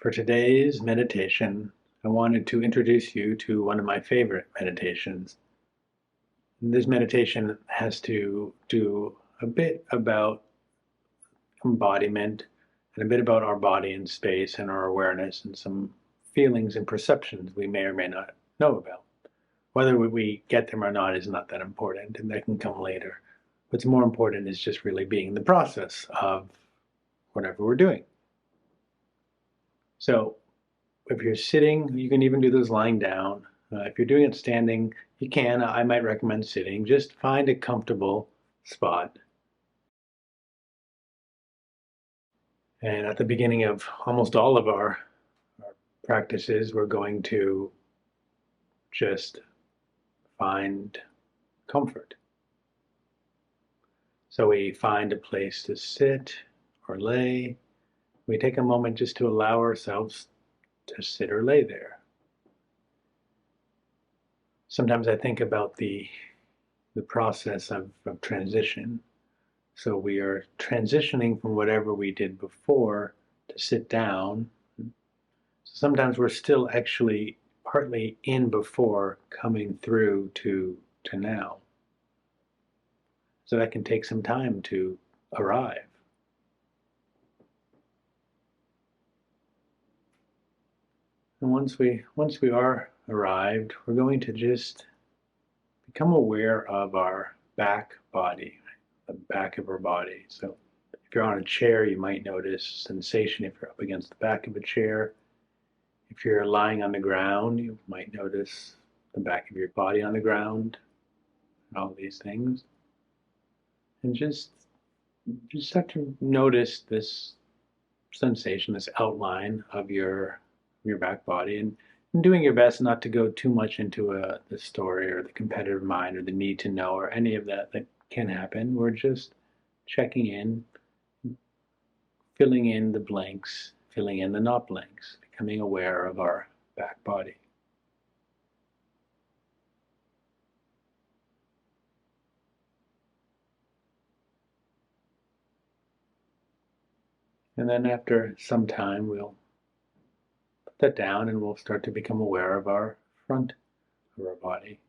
For today's meditation, I wanted to introduce you to one of my favorite meditations. This meditation has to do a bit about embodiment and a bit about our body and space and our awareness and some feelings and perceptions we may or may not know about. Whether we get them or not is not that important, and that can come later. What's more important is just really being in the process of whatever we're doing. So if you're sitting, you can even do this lying down. If you're doing it standing, you can. I might recommend sitting. Just find a comfortable spot. And at the beginning of almost all of our practices, we're going to just find comfort. So we find a place to sit or lay. We take a moment just to allow ourselves to sit or lay there. Sometimes I think about the process of transition. So we are transitioning from whatever we did before to sit down. So sometimes we're still actually partly in before coming through to now. So that can take some time to arrive. And once we are arrived, we're going to just become aware of our back body, the back of our body. So if you're on a chair, you might notice sensation if you're up against the back of a chair. If you're lying on the ground, you might notice the back of your body on the ground, and all these things. And just start to notice this sensation, this outline of your back body, and doing your best not to go too much into the story or the competitive mind or the need to know or any of that can happen. We're just checking in, filling in the blanks, filling in the not blanks, becoming aware of our back body. And then after some time, we'll put that down and we'll start to become aware of our front of our body.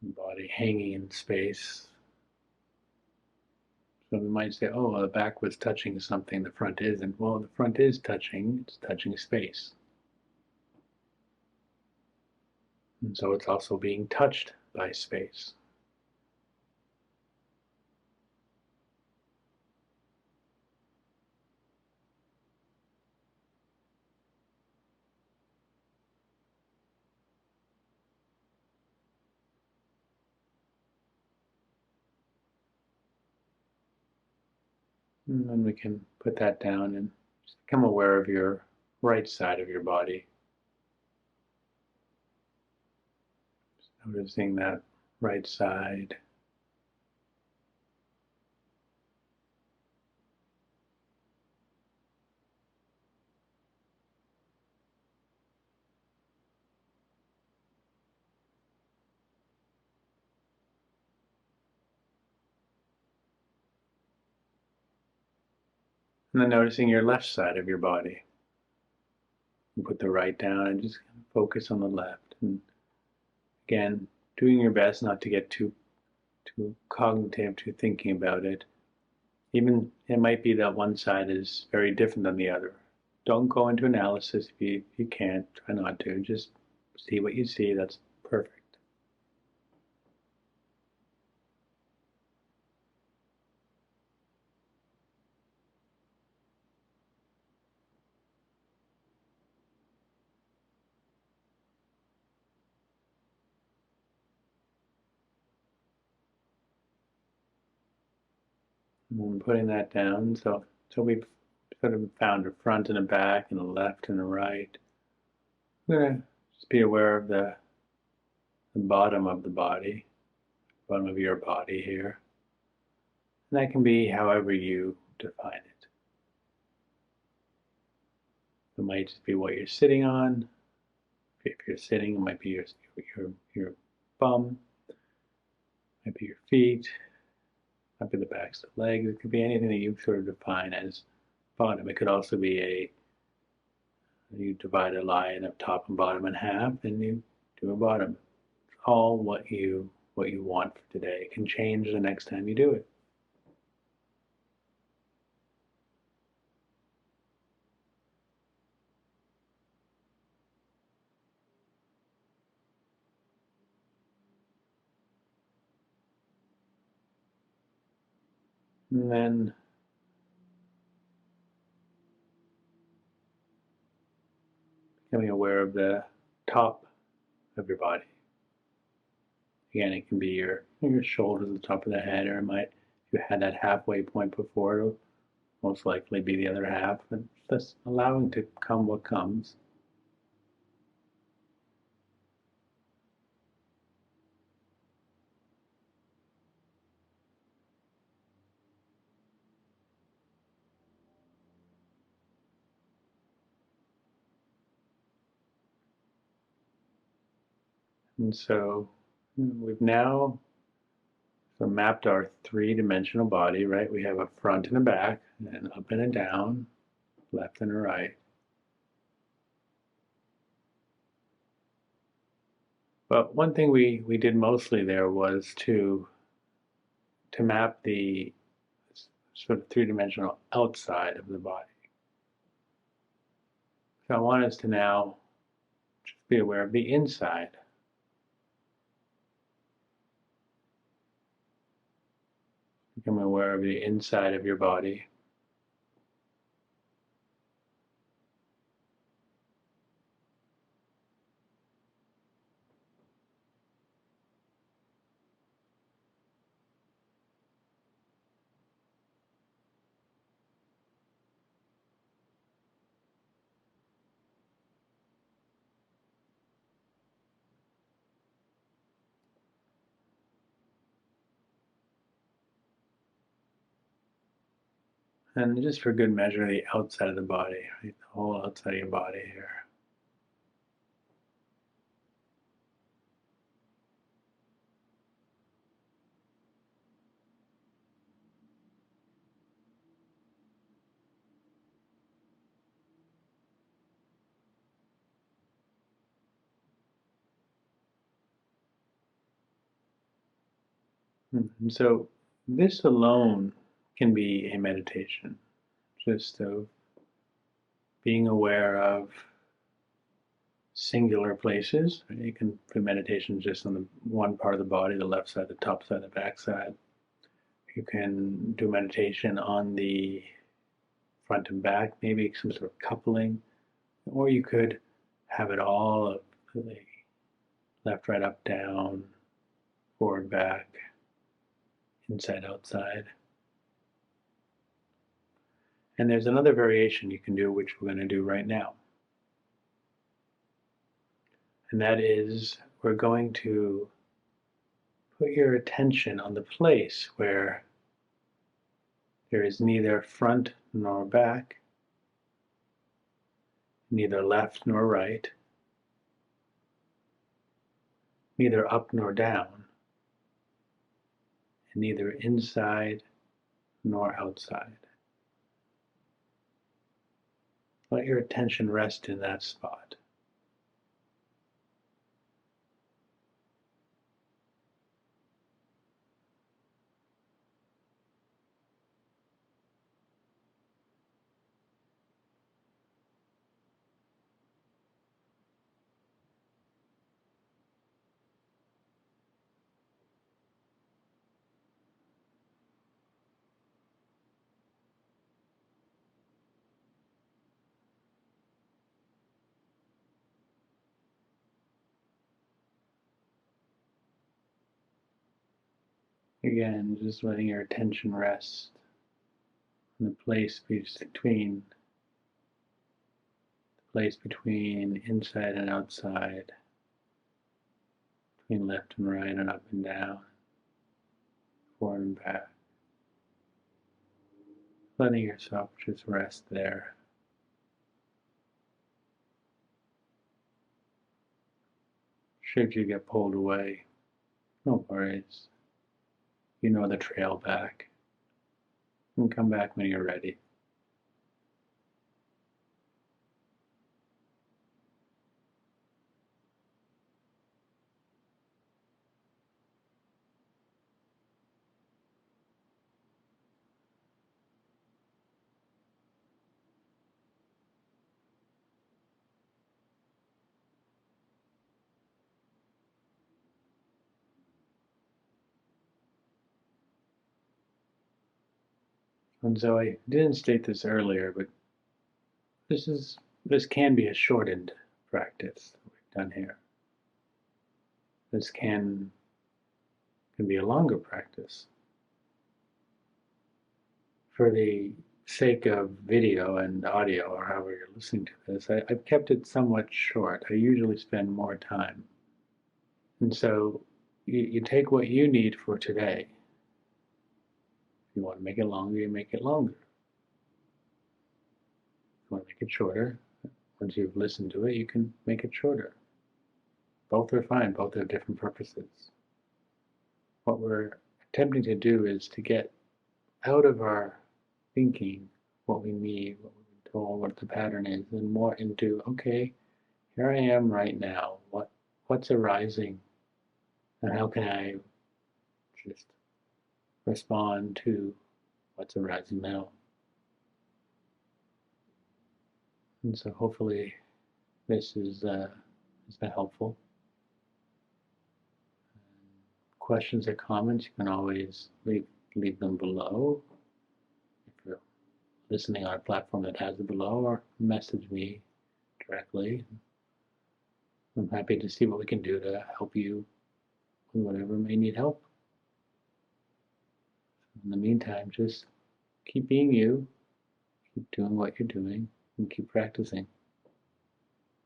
The body hanging in space. So we might say, oh, the back was touching something, the front isn't. Well, the front is touching, it's touching space. And so it's also being touched by space. And then we can put that down and just become aware of your right side of your body. Just noticing that right side. And then noticing your left side of your body. And put the right down and just focus on the left. And again, doing your best not to get too cognitive, too thinking about it. Even it might be that one side is very different than the other. Don't go into analysis if you can't. Try not to. Just see what you see. That's perfect. And putting that down. So we've sort of found a front and a back and a left and a right. I'm going to just be aware of the bottom of the body, bottom of your body here. And that can be however you define it. It might just be what you're sitting on. If you're sitting, it might be your bum. Might be your feet, might be the backs of the legs. It could be anything that you sort of define as bottom. It could also be you divide a line of top and bottom in half, and you do a bottom. It's all what you want for today. It can change the next time you do it. And then becoming aware of the top of your body. Again, it can be your shoulders, the top of the head, or it might, if you had that halfway point before, it'll most likely be the other half. And just allowing to come what comes. And so we've now mapped our three-dimensional body, right? We have a front and a back, and up and a down, left and a right. But one thing we did mostly there was to map the sort of three-dimensional outside of the body. So I want us to now just be aware of the inside. Become aware of the inside of your body. And just for good measure, the outside of the body, right? The whole outside of your body here. And so this alone can be a meditation, just of being aware of singular places. You can do meditation just on the one part of the body, the left side, the top side, the back side. You can do meditation on the front and back, maybe some sort of coupling, or you could have it all of the left, right, up, down, forward, back, inside, outside. And there's another variation you can do, which we're going to do right now. And that is, we're going to put your attention on the place where there is neither front nor back, neither left nor right, neither up nor down, and neither inside nor outside. Let your attention rest in that spot. Again, just letting your attention rest in the place between inside and outside, between left and right and up and down, forward and back. Letting yourself just rest there. Should you get pulled away, no worries. You know the trail back. And come back when you're ready. And so I didn't state this earlier, but this can be a shortened practice that we've done here. This can be a longer practice. For the sake of video and audio, or however you're listening to this, I've kept it somewhat short. I usually spend more time. And so you take what you need for today. If you want to make it longer, you make it longer. If you want to make it shorter, once you've listened to it, you can make it shorter. Both are fine, both have different purposes. What we're attempting to do is to get out of our thinking what we need, what we've been told, what the pattern is, and more into, okay, here I am right now. What's arising, and how can I just respond to what's arising now? And so hopefully this has been helpful. Questions or comments, you can always leave them below. If you're listening on a platform that has it below, or message me directly. I'm happy to see what we can do to help you with whatever may need help. In the meantime, just keep being you, keep doing what you're doing, and keep practicing.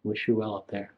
Wish you well out there.